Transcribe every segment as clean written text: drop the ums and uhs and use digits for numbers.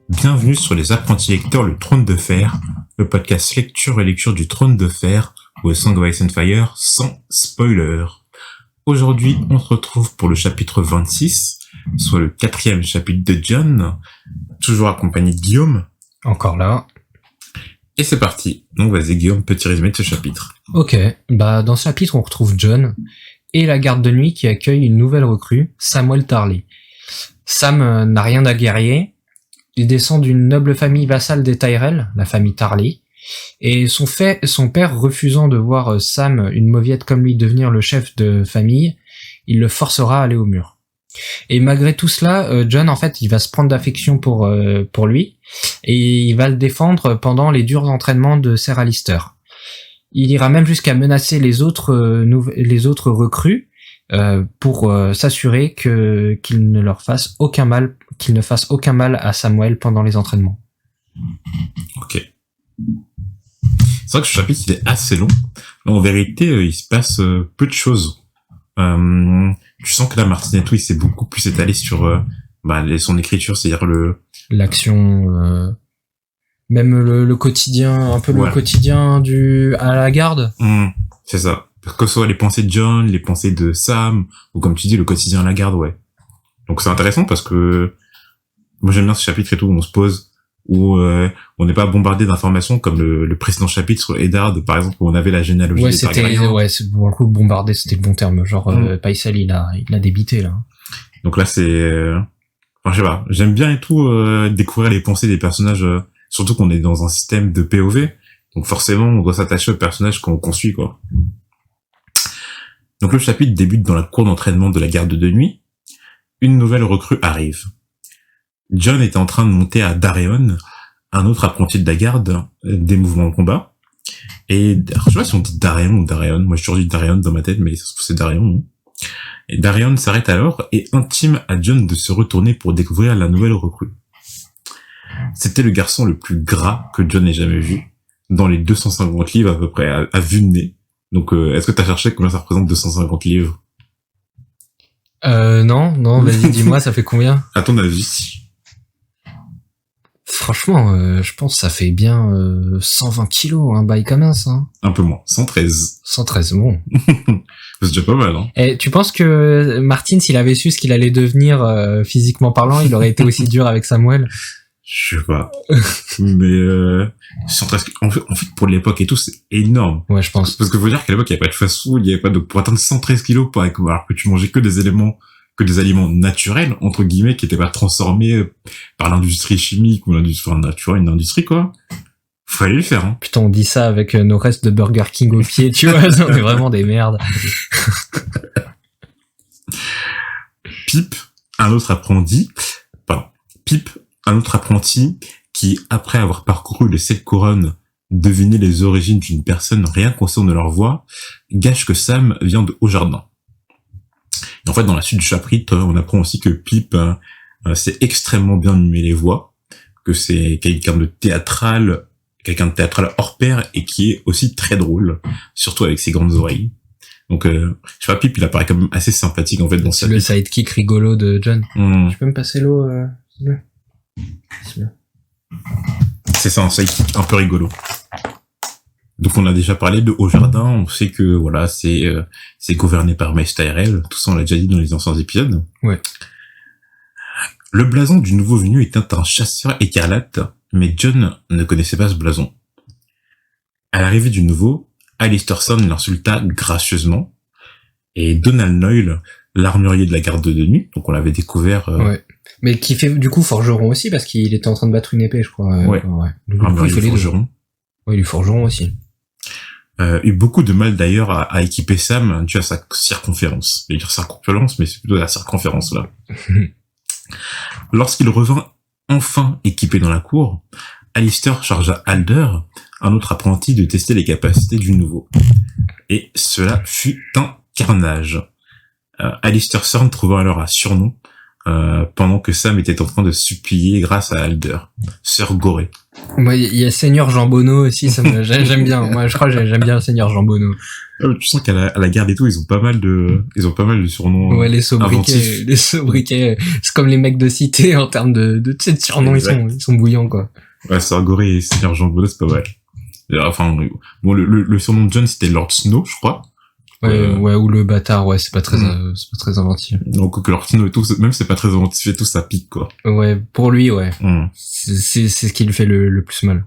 Bienvenue sur Les Apprentis Lecteurs, le Trône de Fer, le podcast lecture et lecture du Trône de Fer, ou A Song of Ice and Fire, sans spoiler. Aujourd'hui, on se retrouve pour le chapitre 26, soit le 4e chapitre de John, toujours accompagné de Guillaume. Encore là. Et c'est parti. Donc vas-y Guillaume, petit résumé de ce chapitre. Ok, dans ce chapitre, on retrouve John et la garde de nuit qui accueille une nouvelle recrue, Samuel Tarly. Sam n'a rien à guerrier. Il descend d'une noble famille vassale des Tyrell, la famille Tarly, et son père refusant de voir Sam, une mauviette comme lui, devenir le chef de famille, il le forcera à aller au mur. Et malgré tout cela, John, en fait, il va se prendre d'affection pour lui, et il va le défendre pendant les durs entraînements de Ser Alistair. Il ira même jusqu'à menacer les autres recrues, pour s'assurer qu'il ne fasse aucun mal à Samuel pendant les entraînements. Ok. C'est vrai que ce chapitre il est assez long. Là, en vérité, il se passe peu de choses. Tu sens que là, Martinetto, il s'est beaucoup plus étalé sur son écriture, c'est-à-dire l'action, même le quotidien, un peu le quotidien à la garde. C'est ça. Que ce soit les pensées de John, les pensées de Sam, ou comme tu dis, le quotidien à la garde, ouais. Donc c'est intéressant parce que moi j'aime bien ce chapitre et tout, où on se pose, où on n'est pas bombardé d'informations comme le précédent chapitre sur Eddard, par exemple, où on avait la généalogie des Targaryens. C'est pour le coup bombardé, c'était le bon terme. Genre Paisel, il a débité là. Donc là c'est, je sais pas, j'aime bien et tout découvrir les pensées des personnages, surtout qu'on est dans un système de POV, donc forcément on doit s'attacher aux personnages qu'on suit quoi. Donc le chapitre débute dans la cour d'entraînement de la garde de nuit. Une nouvelle recrue arrive. John est en train de monter à Dareon, un autre apprenti de la garde des mouvements de combat. Et alors, je sais pas si on dit Dareon ou Dareon. Moi, je suis toujours dit Dareon dans ma tête, mais ça se trouve c'est Dareon. Non. Et Dareon s'arrête alors et intime à John de se retourner pour découvrir la nouvelle recrue. C'était le garçon le plus gras que John ait jamais vu, dans les 250 livres à peu près, à vue de nez. Donc, est-ce que t'as cherché combien ça représente 250 livres? Non, vas-y, dis-moi, ça fait combien? À ton avis? Franchement, je pense que ça fait bien 120 kilos, un bail comme ça. Hein. Un peu moins, 113. 113, bon. C'est déjà pas mal, hein. Et tu penses que Martin, s'il avait su ce qu'il allait devenir physiquement parlant, il aurait été aussi dur avec Samuel? Je sais pas. Mais 113 en fait pour l'époque et tout c'est énorme. Ouais, je pense. Parce que faut dire qu'à l'époque il y avait pas de fast-food, il y avait pas de pour atteindre 113 kilos alors que tu mangeais que des aliments naturels entre guillemets qui étaient pas transformés par l'industrie chimique ou l'industrie naturelle, une industrie quoi. Fallait le faire hein. Putain, on dit ça avec nos restes de Burger King au pied, tu vois, on est vraiment des merdes. Pip, un autre apprenti qui, après avoir parcouru les 7 couronnes, devinait les origines d'une personne rien qu'au son de leur voix, gâche que Sam vient de Haut-Jardin. Et en fait, dans la suite du chapitre, on apprend aussi que Pip sait extrêmement bien mimer les voix, que c'est quelqu'un de théâtral hors pair et qui est aussi très drôle, surtout avec ses grandes oreilles. Donc, je sais pas, Pip, il apparaît quand même assez sympathique en fait dans sa vie. Le sidekick rigolo de John. Tu peux me passer l'eau, s'il te plaît? C'est ça, un sidekick un peu rigolo. Donc on a déjà parlé de Haut-Jardin, on sait que voilà, c'est gouverné par Mace Tyrell, tout ça on l'a déjà dit dans les anciens épisodes. Ouais. Le blason du nouveau venu était un chasseur écarlate, mais John ne connaissait pas ce blason. À l'arrivée du nouveau, Alistair l'insulta gracieusement, et Donald Noyle, l'armurier de la garde de nuit, donc on l'avait découvert... Ouais. Mais qui fait du coup forgeron aussi parce qu'il était en train de battre une épée, je crois. Ouais. Donc, du coup, il fait les forgeron. Oui, il est forgeron aussi. Eu beaucoup de mal d'ailleurs à équiper Sam dû à sa circonférence. Je vais dire circonférence, mais c'est plutôt la circonférence là. Lorsqu'il revint enfin équipé dans la cour, Alistair chargea Alder, un autre apprenti, de tester les capacités du nouveau. Et cela fut un carnage. Alistair trouva alors un surnom, pendant que Sam était en train de supplier grâce à Alder, sœur Gorée. Moi, il y a Seigneur Jean Bonneau aussi, j'aime bien. Moi, je crois que j'aime bien le Seigneur Jean Bonneau. Tu sens à la garde et tout, ils ont pas mal de surnoms. Ouais, les sobriquets, c'est comme les mecs de cité en termes de surnoms, ils sont bouillants, quoi. Ouais, sœur Gorée et Seigneur Jean Bonneau, c'est pas mal. Enfin, bon, le surnom de John, c'était Lord Snow, je crois. Ouais, ou le bâtard, ouais, c'est pas très inventif. Donc, que Lord Snow et tout, même c'est pas très inventif et tout, ça pique, quoi. Ouais, pour lui, ouais. C'est ce qui lui fait le plus mal.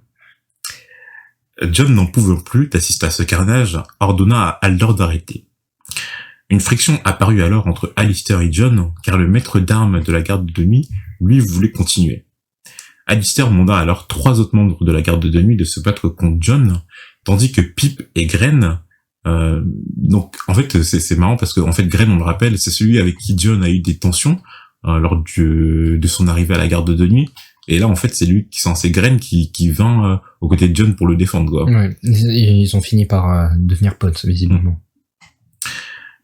John, n'en pouvant plus d'assister à ce carnage, ordonna à Alder d'arrêter. Une friction apparut alors entre Alistair et John, car le maître d'armes de la garde de nuit, lui, voulait continuer. Alistair manda alors 3 autres membres de la garde de nuit de se battre contre John, tandis que Pip et Gren, donc en fait c'est marrant parce que en fait Gren, on le rappelle, c'est celui avec qui John a eu des tensions lors de son arrivée à la garde de nuit, et là en fait c'est Gren qui vint aux côtés de John pour le défendre, quoi. Ouais, ils ont fini par devenir potes visiblement.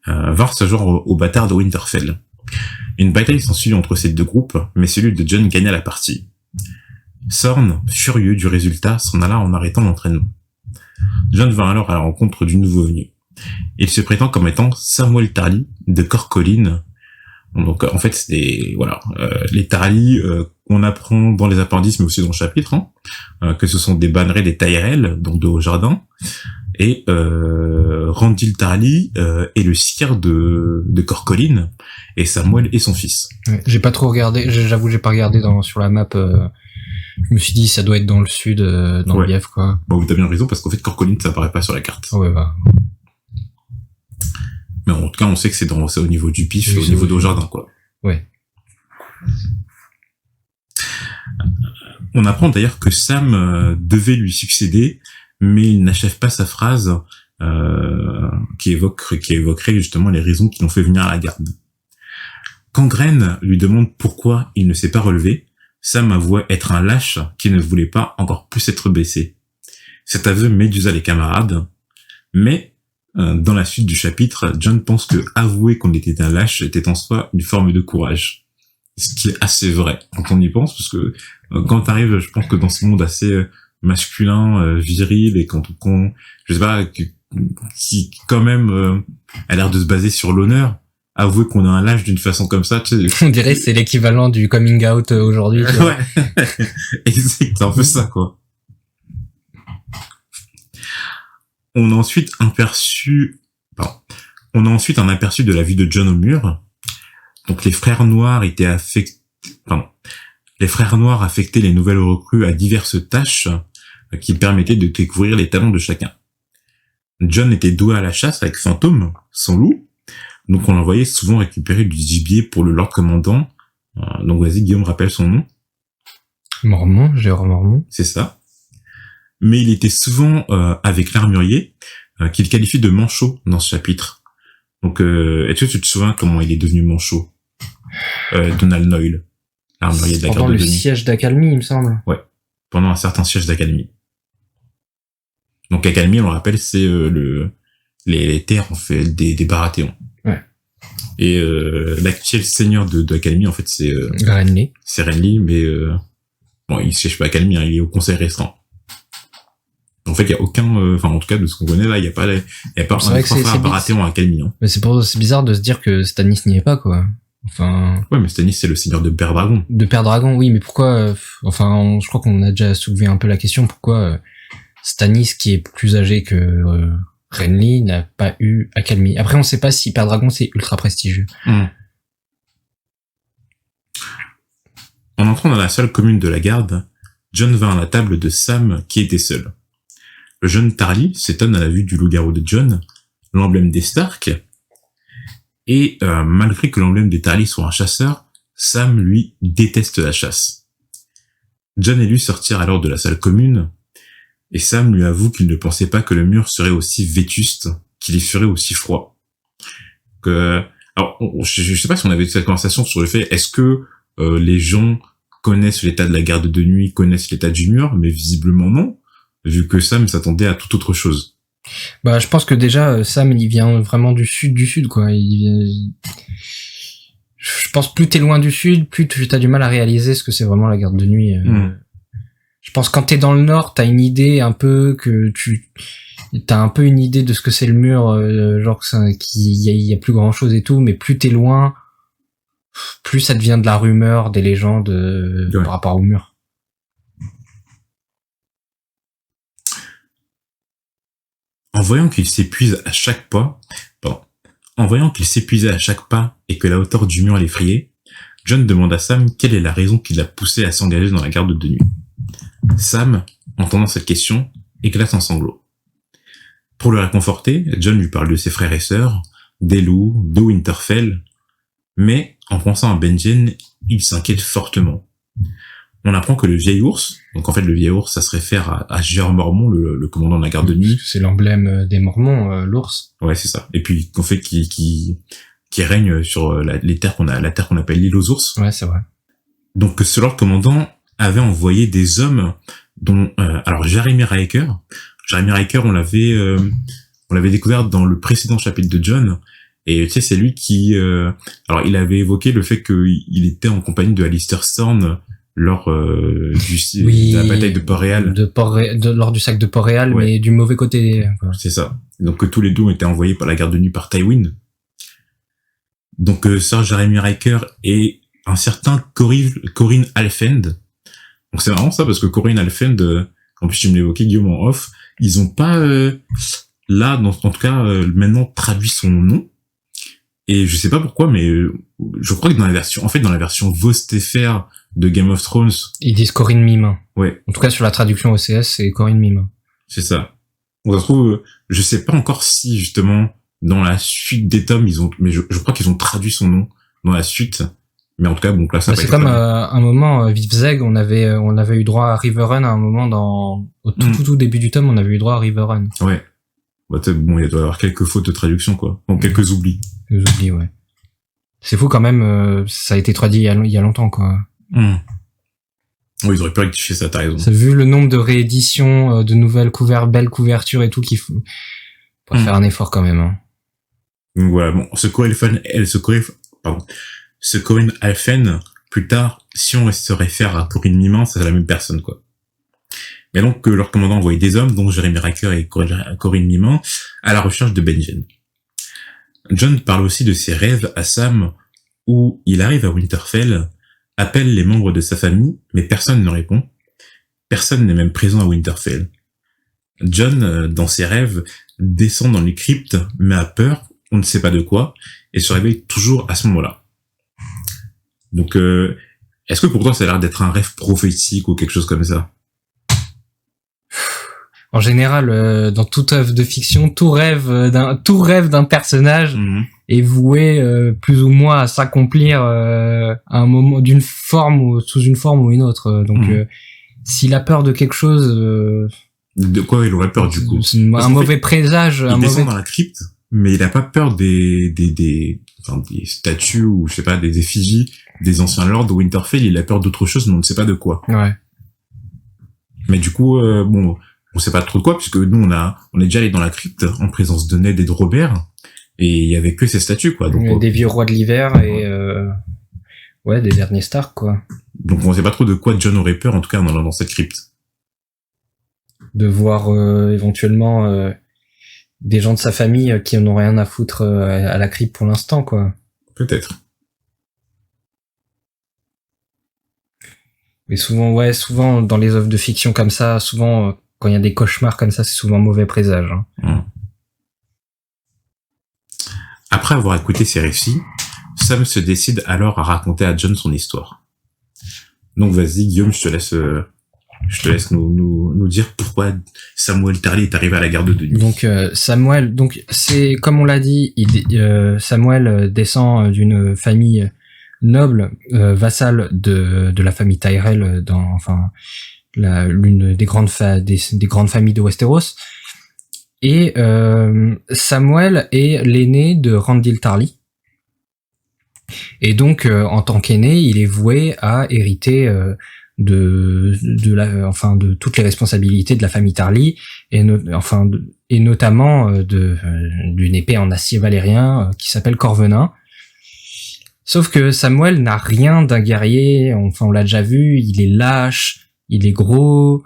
Vinrent ce jour au bâtard de Winterfell. Une bataille s'ensuit entre ces deux groupes, mais celui de John gagna la partie. Sorn, furieux du résultat, s'en alla en arrêtant l'entraînement. John vint alors à la rencontre du nouveau venu. Il se prétend comme étant Samuel Tarly de Corcolline. Donc en fait c'est les Tarly qu'on apprend dans les appendices mais aussi dans le chapitre, que ce sont des bannerets des Tyrell, donc de Haut-Jardin, et Randil Tarly est le sire de Corcolline, et Samuel est son fils. Ouais, j'ai pas trop regardé, j'avoue j'ai pas regardé sur la map. Je me suis dit ça doit être dans le sud, dans le Bief, quoi. Bon, t'as bien raison parce qu'en fait Corcolline ça apparaît pas sur la carte. Ouais, bah. Mais en tout cas on sait que c'est au niveau du pif, oui, au niveau de Haut-Jardin, quoi. Ouais. On apprend d'ailleurs que Sam devait lui succéder, mais il n'achève pas sa phrase qui évoquerait justement les raisons qui l'ont fait venir à la garde. Quand Gren lui demande pourquoi il ne s'est pas relevé, Sam avoue être un lâche qui ne voulait pas encore plus être baissé. Cet aveu médusa les camarades, mais dans la suite du chapitre, John pense que avouer qu'on était un lâche était en soi une forme de courage. Ce qui est assez vrai quand on y pense, parce que quand t'arrives, je pense que dans ce monde assez masculin, viril, et quand je sais pas, qui quand même a l'air de se baser sur l'honneur, avouer qu'on a un lâche d'une façon comme ça, tu sais. On dirait que c'est l'équivalent du coming out aujourd'hui. Ouais. C'est un peu ça, quoi. On a ensuite un aperçu de la vue de John au mur. Donc les frères noirs affectaient les nouvelles recrues à diverses tâches qui permettaient de découvrir les talents de chacun. John était doué à la chasse avec Fantôme, son loup, donc on l'envoyait souvent récupérer du gibier pour le Lord Commandant. Donc vas-y Guillaume, rappelle son nom. Jérôme Mormont. C'est ça. Mais il était souvent avec l'armurier, qu'il qualifie de manchot dans ce chapitre. Donc est-ce que tu te souviens comment il est devenu manchot? Donald Noyle, l'armurier de la garde de nuit. Pendant le siège d'Accalmie, il me semble. Ouais, pendant un certain siège d'Accalmie. Donc Accalmie, on le rappelle, c'est les terres en fait des Baratheons. Ouais. Et l'actuel seigneur d'Accalmie, en fait, c'est Renly. C'est Renly, mais bon, il siège pas à Accalmie, il est au conseil restreint. En fait, il y a aucun, en tout cas de ce qu'on connaît là, il y a pas un frère Baratheon à Accalmie. Mais c'est bizarre de se dire que Stannis n'y est pas, quoi. Enfin. Ouais, mais Stannis c'est le seigneur de Père Dragon. De Père Dragon, oui, mais pourquoi je crois qu'on a déjà soulevé un peu la question, pourquoi Stannis, qui est plus âgé que Renly, n'a pas eu Accalmie. Après, on sait pas si Père Dragon c'est ultra prestigieux. En entrant dans la salle commune de la garde, John vint à la table de Sam qui était seul. Le jeune Tarly s'étonne à la vue du loup-garou de John, l'emblème des Stark, et malgré que l'emblème des Tarly soit un chasseur, Sam, lui, déteste la chasse. John et lui sortirent alors de la salle commune, et Sam lui avoue qu'il ne pensait pas que le mur serait aussi vétuste, qu'il y ferait aussi froid. Alors, je sais pas si on avait eu cette conversation sur le fait, est-ce que les gens connaissent l'état de la garde de nuit, connaissent l'état du mur, mais visiblement non, vu que Sam s'attendait à toute autre chose. Bah, je pense que déjà, Sam, il vient vraiment du sud, quoi. je pense plus t'es loin du sud, plus t'as du mal à réaliser ce que c'est vraiment la garde de nuit. Je pense quand t'es dans le nord, t'as une idée un peu t'as un peu une idée de ce que c'est le mur, genre qu'il y a plus grand chose et tout, mais plus t'es loin, plus ça devient de la rumeur, des légendes par rapport au mur. En voyant qu'il s'épuisait à chaque pas et que la hauteur du mur l'effrayait, John demande à Sam quelle est la raison qui l'a poussé à s'engager dans la garde de nuit. Sam, entendant cette question, éclate en sanglots. Pour le réconforter, John lui parle de ses frères et sœurs, des loups, de Winterfell, mais en pensant à Benjen, il s'inquiète fortement. On apprend que le vieil ours, donc en fait le vieil ours, ça se réfère à Jeor Mormont, le commandant de la garde de nuit. C'est l'emblème des Mormons, l'ours. Ouais, c'est ça. Et puis en fait qui règne sur la terre qu'on appelle l'île aux ours. Ouais, c'est vrai. Donc ce Lord commandant avait envoyé des hommes dont alors Jeremy Riker, on l'avait découvert dans le précédent chapitre de John. Et tu sais, c'est lui qui alors il avait évoqué le fait qu'il était en compagnie de Alistair Storm lors de la bataille de Port-Réal. Lors du sac de Port-Réal, ouais. Mais du mauvais côté. Quoi. C'est ça. Donc que tous les deux ont été envoyés par la garde de nuit par Tywin. Donc Sir Jeremy Riker et un certain Corinne Alfend. Donc c'est marrant ça parce que Corinne Alfend, en plus tu me l'évoquais Guillaume en off, ils ont pas là, en tout cas maintenant traduit son nom. Et je sais pas pourquoi, mais je crois que dans la version Vostefer de Game of Thrones, ils disent Corinne Mimin. Ouais. En tout cas sur la traduction OCS, c'est Corinne Mimin. C'est ça. On se retrouve, je sais pas encore si justement dans la suite des tomes mais je crois qu'ils ont traduit son nom dans la suite. Mais en tout cas, bon, là, ça c'est comme un moment, Viv Zeg, on avait eu droit à Riverrun à un moment au tout début du tome, on avait eu droit à Riverrun. Ouais. Bon, il doit y avoir quelques fautes de traduction, quoi. Donc, quelques oublis. Des oublis, ouais. C'est fou quand même, ça a été traduit il y a longtemps, quoi. Oui, ils auraient pu rectifier ça, t'as raison. Ça, vu le nombre de rééditions, de nouvelles belles couvertures et tout qu'il faut faire un effort quand même, hein. Donc voilà, bon, ce Corinne Alphen, plus tard, si on se réfère à Corinne Mimin, c'est la même personne, quoi. Mais donc, leur commandant envoyait des hommes, dont Jeremy Riker et Corinne Mimin, à la recherche de Benjen. John parle aussi de ses rêves à Sam, où il arrive à Winterfell, appelle les membres de sa famille, mais personne ne répond. Personne n'est même présent à Winterfell. John, dans ses rêves, descend dans les cryptes, mais a peur, on ne sait pas de quoi, et se réveille toujours à ce moment-là. Donc, est-ce que pour toi ça a l'air d'être un rêve prophétique ou quelque chose comme ça? En général, dans toute œuvre de fiction, tout rêve d'un personnage est voué plus ou moins à s'accomplir à un moment sous une forme ou une autre. Donc, s'il a peur de quelque chose, de quoi il aurait peur du coup? C'est un mauvais présage. Il descend dans la crypte, mais il a pas peur des statues ou je sais pas des effigies des anciens lords de Winterfell. Il a peur d'autre chose, mais on ne sait pas de quoi. Ouais. Mais du coup, bon, on sait pas trop de quoi puisque nous on est déjà allé dans la crypte en présence de Ned et de Robert et il y avait que ces statues quoi. Donc des vieux rois de l'hiver et des derniers Stark quoi. Donc on sait pas trop de quoi John aurait peur en tout cas dans cette crypte. De voir éventuellement des gens de sa famille qui en ont rien à foutre à la crypte pour l'instant quoi. Peut-être. Mais souvent dans les œuvres de fiction comme ça, souvent quand il y a des cauchemars comme ça, c'est souvent mauvais présage. Hein. Après avoir écouté ces récits, Sam se décide alors à raconter à John son histoire. Donc vas-y Guillaume, je te laisse nous dire pourquoi Samuel Tarly est arrivé à la garde de nuit. Donc Samuel, c'est comme on l'a dit, Samuel descend d'une famille noble, vassale de la famille Tyrell l'une des grandes familles de Westeros. Et Samuel est l'aîné de Randyll Tarly. Et donc en tant qu'aîné, il est voué à hériter de toutes les responsabilités de la famille Tarly et notamment d'une épée en acier valérien qui s'appelle Corvenin. Sauf que Samuel n'a rien d'un guerrier. Enfin, on l'a déjà vu. Il est lâche, il est gros,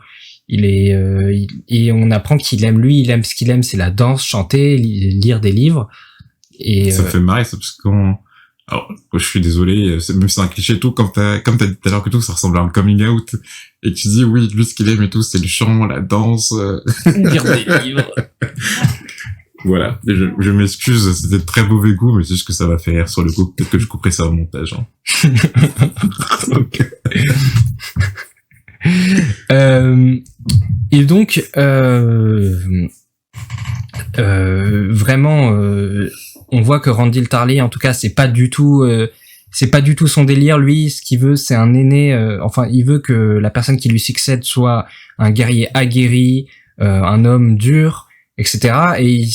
et on apprend qu'il aime ce qu'il aime, c'est la danse, chanter, lire des livres. Et ça me fait marrer, ça, parce que alors, je suis désolé, même si c'est un cliché et tout, comme t'as dit tout à l'heure que tout, ça ressemble à un coming out, et tu dis, oui, lui, ce qu'il aime et tout, c'est le chant, la danse, lire des livres. Voilà. Je m'excuse, c'était de très mauvais goût, mais c'est juste que ça va faire rire sur le coup. Peut-être que je couperai ça au montage, hein. Et donc, vraiment, on voit que Randyll Tarly, en tout cas, c'est pas du tout son délire. Lui, ce qu'il veut, c'est un aîné. Enfin, il veut que la personne qui lui succède soit un guerrier aguerri, un homme dur, etc. Et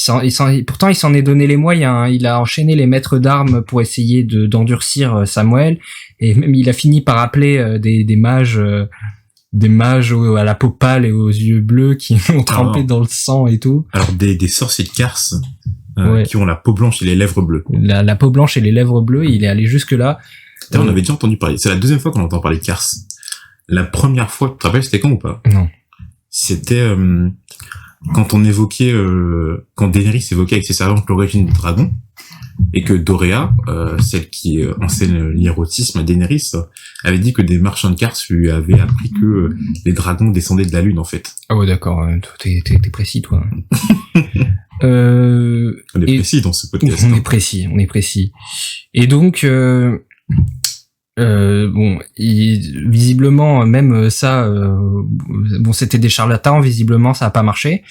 pourtant, il s'en est donné les moyens. Hein. Il a enchaîné les maîtres d'armes pour essayer d'endurcir Samuel. Et même, il a fini par appeler des mages. Des mages à la peau pâle et aux yeux bleus qui ont trempé dans le sang et tout. Alors des sorciers de Kars ouais. Qui ont la peau blanche et les lèvres bleues. La peau blanche et les lèvres bleues, il est allé jusque là. On avait déjà entendu parler. C'est la deuxième fois qu'on entend parler de Kars. La première fois, tu te rappelles c'était quand ou pas? Non. C'était quand on évoquait quand Daenerys évoquait avec ses servantes l'origine du dragon. Et que Dorea, celle qui enseigne l'érotisme à Daenerys, avait dit que des marchands de Kars lui avaient appris que les dragons descendaient de la lune, en fait. Ah ouais, d'accord, t'es précis, toi. On est précis dans ce podcast. On est précis. Et donc, bon, visiblement, même ça, bon, c'était des charlatans, visiblement, ça a pas marché.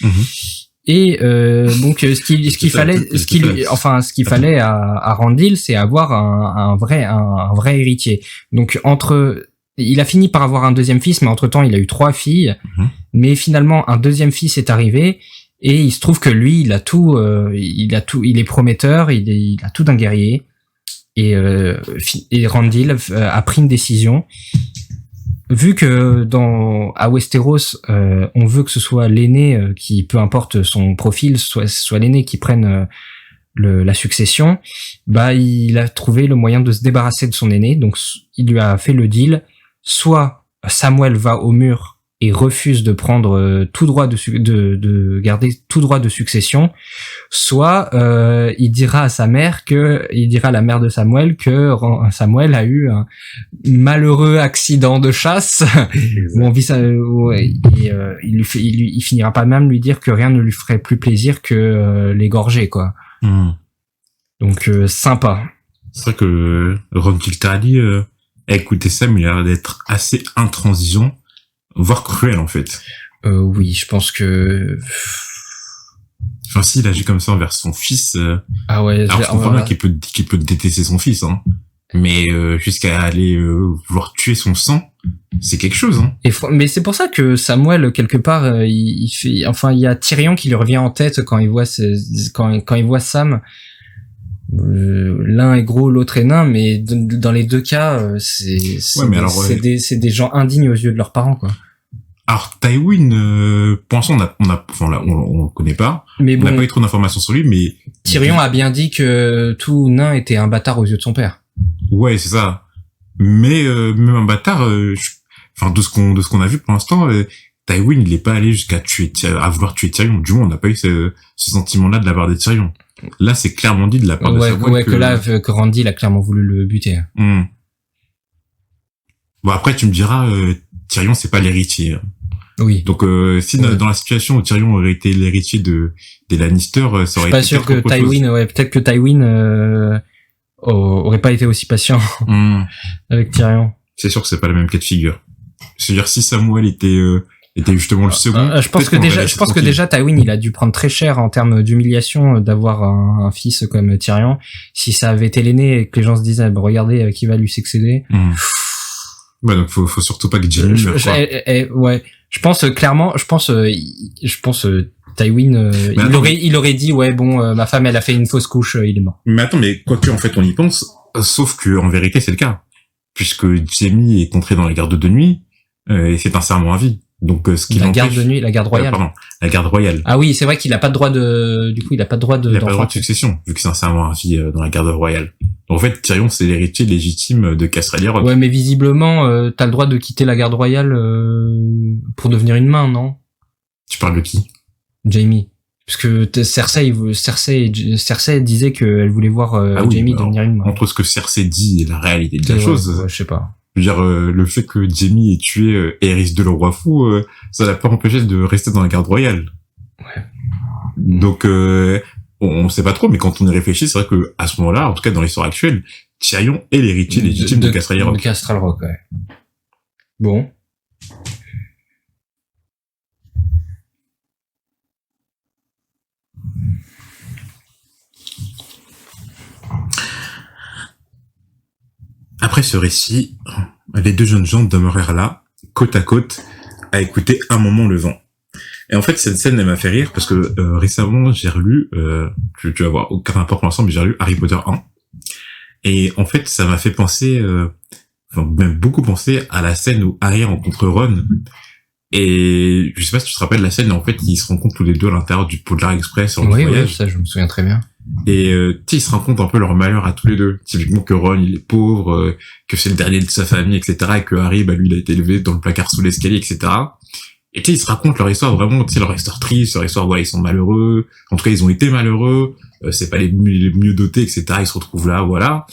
Et donc ce qu'il fallait à Randyll, c'est avoir un vrai héritier. Donc il a fini par avoir un deuxième fils, mais entre-temps il a eu 3 filles. Mais finalement un deuxième fils est arrivé et il se trouve que lui il est prometteur, il a tout d'un guerrier. Et Randyll a pris une décision. Vu que à Westeros, on veut que ce soit l'aîné qui, peu importe son profil, soit l'aîné qui prenne la succession, bah il a trouvé le moyen de se débarrasser de son aîné. Donc il lui a fait le deal. Soit Samuel va au mur et refuse de prendre tout droit de garder tout droit de succession, soit il dira à la mère de Samuel que Samuel a eu un malheureux accident de chasse. Bon, il finira pas même lui dire que rien ne lui ferait plus plaisir que l'égorger, quoi. Donc sympa. C'est vrai que Randyll Tarly, écoutez Sam, il a l'air d'être assez intransigeant, voire cruel en fait. Oui, je pense que. Enfin, s'il agit comme ça envers son fils. Ah ouais. Alors je comprends bien qu'il peut détester son fils, hein. Mais jusqu'à aller vouloir tuer son sang, c'est quelque chose, hein. Mais c'est pour ça que Samuel quelque part, il y a Tyrion qui lui revient en tête quand il voit quand il voit Sam. L'un est gros, l'autre est nain, mais dans les deux cas, c'est des gens indignes aux yeux de leurs parents, quoi. Alors Tywin, pour l'instant on le connaît pas, mais bon, on n'a pas eu trop d'informations sur lui, mais Tyrion a bien dit que tout nain était un bâtard aux yeux de son père. Ouais, c'est ça. Mais même un bâtard, de ce qu'on a vu pour l'instant, Tywin il est pas allé jusqu'à vouloir tuer Tyrion. Du moins on n'a pas eu ce sentiment-là de la part de Tyrion. Là, c'est clairement dit de la part de Samuel que Randyll a clairement voulu le buter. Bon, après, tu me diras, Tyrion, c'est pas l'héritier. Oui. Donc, si dans la situation où Tyrion aurait été l'héritier des Lannister, ça aurait été. Je suis pas sûr que Tywin, peut-être que Tywin aurait pas été aussi patient avec Tyrion. C'est sûr que c'est pas la même cas de figure. C'est-à-dire, si Samuel était justement le second. Je pense que déjà Tywin il a dû prendre très cher en termes d'humiliation d'avoir un fils comme Tyrion. Si ça avait été l'aîné et que les gens se disaient regardez qui va lui succéder. Ouais, donc faut surtout pas que Jaime meure. Ouais, je pense clairement, Tywin il aurait dit ouais bon ma femme elle a fait une fausse couche, il est mort. Mais attends, mais quoique en fait on y pense, sauf que en vérité c'est le cas, puisque Jaime est entré dans la garde de nuit et c'est un serment à vie. Donc la garde de nuit, la garde royale. La garde royale. Ah oui, c'est vrai qu'il a pas de droit de succession vu que c'est un serment à vie dans la garde royale. En fait, Tyrion, c'est l'héritier légitime de Casterly Rock. Ouais, mais visiblement, t'as le droit de quitter la garde royale pour devenir une main, non? Tu parles de qui? Jaime. Parce que Cersei disait qu'elle voulait voir Jaime devenir une main. Entre ce que Cersei dit et la réalité de la Ouais, chose, ouais, je sais pas. je veux dire, le fait que Jaime ait tué Aerys de le roi fou, ça l'a pas empêché de rester dans la garde royale. Ouais. Donc, on sait pas trop, mais quand on y réfléchit, c'est vrai que à ce moment-là, en tout cas dans l'histoire actuelle, Tyrion est l'héritier légitime de Casterly Rock. De Casterly Rock, ouais. Bon. Après ce récit, les deux jeunes gens demeurèrent là, côte à côte, à écouter un moment le vent. Et en fait, cette scène, elle m'a fait rire parce que récemment, j'ai relu, tu vas voir, aucun rapport pour l'instant, mais j'ai relu Harry Potter 1. Et en fait, ça m'a fait penser, même beaucoup penser à la scène où Harry rencontre Ron. Et je sais pas si tu te rappelles la scène, en fait, ils se rencontrent tous les deux à l'intérieur du Polar Express sur le voyage. Oui, ça, je me souviens très bien. Et tu sais, ils se racontent un peu leur malheur à tous les deux. Typiquement que Ron, il est pauvre, que c'est le dernier de sa famille, etc. Et que Harry, lui, il a été élevé dans le placard sous l'escalier, etc. Et tu sais, ils se racontent leur histoire vraiment, tu sais, leur histoire triste, leur histoire, ils sont malheureux. En tout cas, ils ont été malheureux. C'est pas les mieux dotés, etc. Ils se retrouvent là, voilà.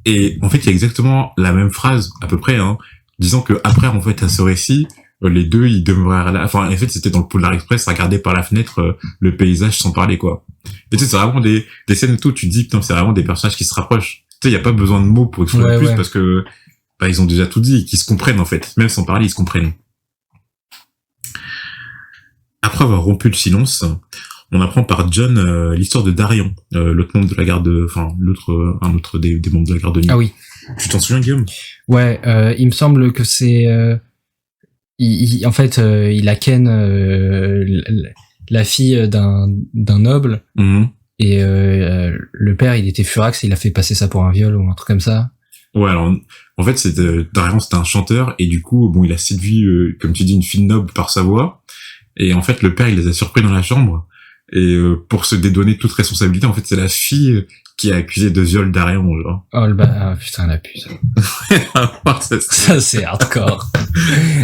Et en fait, il y a exactement la même phrase, à peu près, disant que après, en fait, à ce récit, les deux, ils demeurèrent là. Enfin, en fait, c'était dans le Polar Express, regarder par la fenêtre le paysage sans parler, quoi. Et tu sais, c'est vraiment des scènes et tout, tu te dis, putain, c'est vraiment des personnages qui se rapprochent. Tu sais, il y a pas besoin de mots pour exprimer plus, parce que, ils ont déjà tout dit, et qu'ils se comprennent, en fait. Même sans parler, ils se comprennent. Après avoir rompu le silence, on apprend par John l'histoire de Darion, l'autre membre de la garde, un autre des membres de la garde de nuit. Ah oui. Tu t'en souviens, Guillaume? Ouais, il me semble que c'est, en fait, il a ken la fille d'un noble, et le père, il était furax, il a fait passer ça pour un viol ou un truc comme ça. Ouais, alors en fait, Darion, c'était un chanteur, et du coup, bon, il a séduit, comme tu dis, une fille noble par sa voix. Et en fait, le père, il les a surpris dans la chambre. Et pour se dédouaner toute responsabilité, en fait, c'est la fille qui a accusé de viol Darion, genre. Oh, putain, la pute. Ça, c'est hardcore.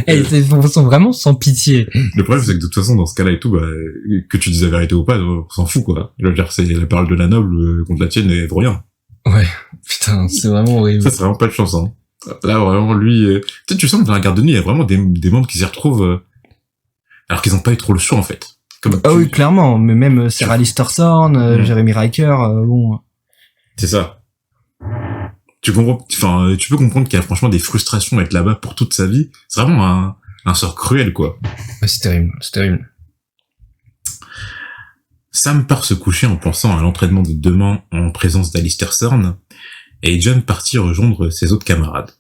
Et ils sont vraiment sans pitié. Le problème, c'est que de toute façon, dans ce cas-là et tout, que tu dises la vérité ou pas, on s'en fout, quoi. Je veux dire, c'est la parole de la noble contre la tienne et pour rien. Ouais. Putain, c'est vraiment horrible. Ça, c'est vraiment pas de chance, hein. Là, vraiment, lui, tu sens que dans la garde de nuit, il y a vraiment des membres qui s'y retrouvent, alors qu'ils ont pas eu trop le choix, en fait. Oui, clairement, mais même Sarah Lister Thorne, Jeremy Riker, bon. C'est ça. Tu comprends, enfin, tu peux comprendre qu'il y a franchement des frustrations à être là-bas pour toute sa vie. C'est vraiment un sort cruel, quoi. Ouais, c'est terrible, c'est terrible. Sam part se coucher en pensant à l'entraînement de demain en présence d'Alistair Thorne, et John partit rejoindre ses autres camarades.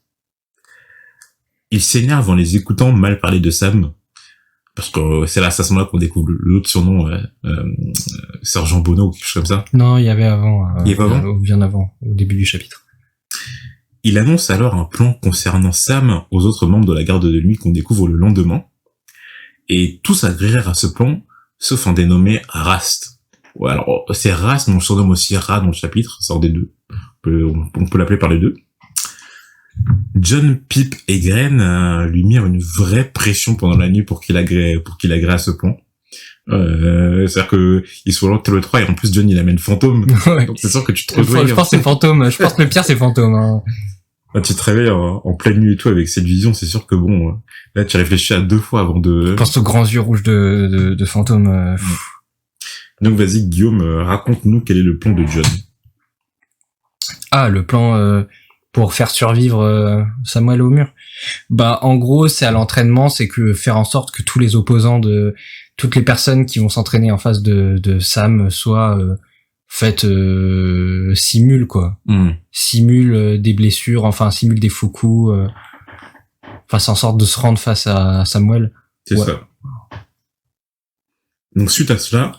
Il s'énerve en les écoutant mal parler de Sam, parce que c'est là, à ce moment-là qu'on découvre l'autre surnom, Sergent Bono ou quelque chose comme ça. Non, il y avait avant. Il y avait avant? Bien avant, au début du chapitre. Il annonce alors un plan concernant Sam aux autres membres de la garde de nuit qu'on découvre le lendemain. Et tous agréèrent à ce plan, sauf un dénommé Rast. Ouais, alors, c'est Rast, mais on le surnomme aussi Ra dans le chapitre, ça sort des deux. On peut l'appeler par les deux. John, Pip et Gren lui mirent une vraie pression pendant la nuit pour qu'il agrée à ce plan. C'est-à-dire que ils sont là tous les trois et en plus John il amène Fantôme. Ouais. Donc c'est sûr que tu te réveilles. Je pense que c'est Fantôme. Je pense que le pire c'est Fantôme. Hein. Quand tu te réveilles en pleine nuit et tout avec cette vision, c'est sûr que bon, là tu réfléchis à deux fois avant de. Je pense aux grands yeux rouges de Fantôme. Donc vas-y Guillaume, raconte-nous quel est le plan de John. Ah, le plan pour faire survivre Samuel au mur. Bah en gros c'est à l'entraînement, c'est que faire en sorte que tous les opposants de toutes les personnes qui vont s'entraîner en face de Sam soient simulent quoi. Simulent des blessures, enfin simulent des faux coups, fassent en sorte de se rendre face à Samuel. C'est ça. Donc suite à cela,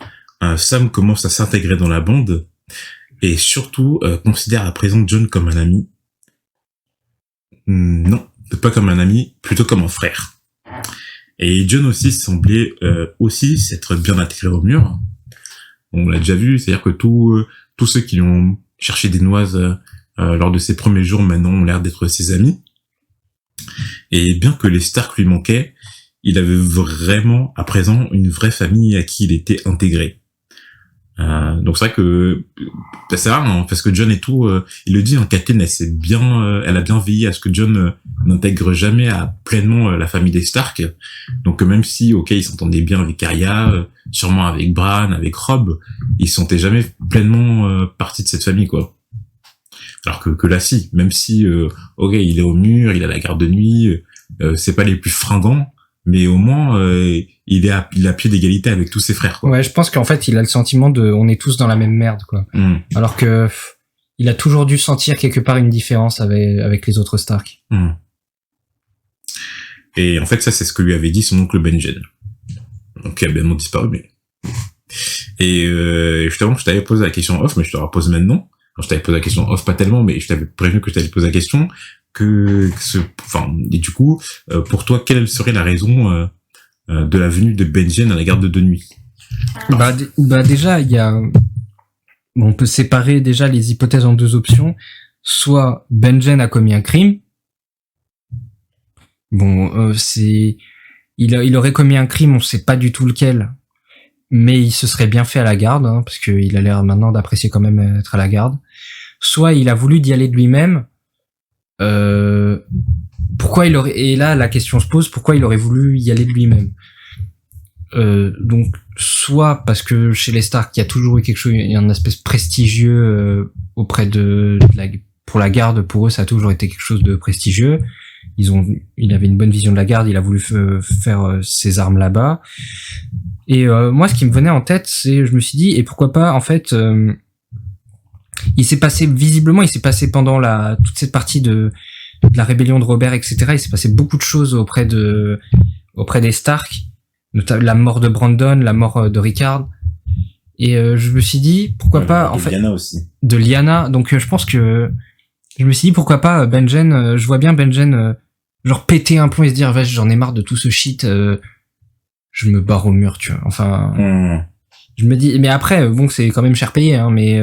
Sam commence à s'intégrer dans la bande et surtout considère à présent John comme un ami. Non, pas comme un ami, plutôt comme un frère. Et John aussi semblait aussi s'être bien intégré au mur. On l'a déjà vu, c'est-à-dire que tous ceux qui lui ont cherché des noises, qui lui ont dit, lors de ses premiers jours maintenant ont l'air d'être ses amis. Et bien que les Stark lui manquaient, il avait vraiment à présent une vraie famille à qui il était intégré. Donc c'est vrai que c'est rare, hein, parce que Jon et tout, il le dit, Catelyn, elle a bien veillé à ce que Jon n'intègre jamais pleinement la famille des Stark. Donc même si, ok, il s'entendait bien avec Arya, sûrement avec Bran, avec Robb, il se sentait jamais pleinement partie de cette famille, quoi. Alors que là, si, même si, ok, il est au mur, il a la garde de nuit, c'est pas les plus fringants, mais au moins il a pied d'égalité avec tous ses frères, quoi. Ouais, je pense qu'en fait il a le sentiment de on est tous dans la même merde, quoi. Alors que il a toujours dû sentir quelque part une différence avec les autres Stark. Et en fait ça c'est ce que lui avait dit son oncle Benjen, donc il a bien disparu. Mais et justement je t'avais posé la question off, mais je te la repose maintenant. Alors, je t'avais posé la question off pas tellement, mais je t'avais prévenu que je t'avais posé la question et du coup, pour toi, quelle serait la raison de la venue de Benjen à la garde de nuit? Déjà, on peut séparer déjà les hypothèses en deux options. Soit Benjen a commis un crime. Il aurait commis un crime, on sait pas du tout lequel, mais il se serait bien fait à la garde, hein, parce qu'il a l'air maintenant d'apprécier quand même être à la garde. Soit il a voulu d'y aller de lui-même. Et là la question se pose, pourquoi il aurait voulu y aller de lui-même? Donc soit parce que chez les Stark il y a toujours eu quelque chose, il y a un aspect prestigieux auprès pour la garde, pour eux ça a toujours été quelque chose de prestigieux. Il avait une bonne vision de la garde, il a voulu faire ses armes là-bas. Et moi ce qui me venait en tête, c'est, je me suis dit, et pourquoi pas en fait il s'est passé pendant toute cette partie de la rébellion de Robert, etc. Il s'est passé beaucoup de choses auprès des Stark, notamment la mort de Brandon, la mort de Rickard. Et je me suis dit, pourquoi pas, en fait, Lyanna aussi. De Lyanna. Donc je pense que je me suis dit, pourquoi pas Benjen, je vois bien Benjen genre péter un plomb et se dire, vache, j'en ai marre de tout ce shit, je me barre au mur, tu vois. Enfin, je me dis, mais après, bon, c'est quand même cher payé, hein, mais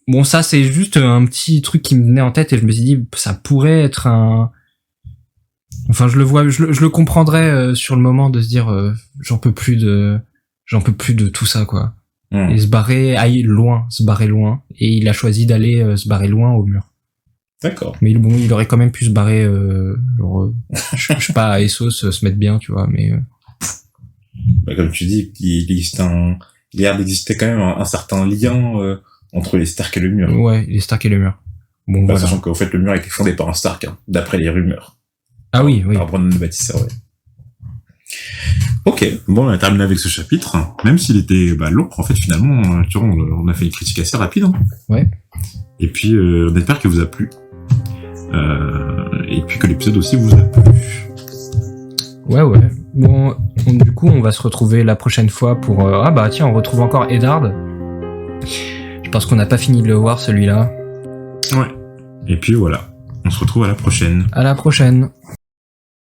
bon, ça, c'est juste un petit truc qui me venait en tête et je me suis dit, ça pourrait être enfin, je le comprendrais sur le moment de se dire, j'en peux plus de tout ça, quoi. Et se barrer loin. Et il a choisi d'aller se barrer loin au mur. D'accord. Mais bon, il aurait quand même pu se barrer, je sais pas, à Essos, se mettre bien, tu vois, mais comme tu dis, il existe il y a l'air d'exister quand même un certain lien entre les Stark et le mur. Ouais, les Stark et le mur. Bon, voilà. Sachant qu'en fait, le mur a été fondé par un Stark, hein, d'après les rumeurs. Ah oui. Par Brandon le Bâtisseur, ouais. Ok, bon, on a terminé avec ce chapitre, même s'il était long, en fait, finalement, tu vois, on a fait une critique assez rapide. Hein. Ouais. Et puis, on espère qu'il vous a plu. Et puis que l'épisode aussi vous a plu. Ouais. Bon, du coup, on va se retrouver la prochaine fois pour... on retrouve encore Eddard. Je pense qu'on n'a pas fini de le voir, celui-là. Ouais. Et puis voilà, on se retrouve à la prochaine. À la prochaine.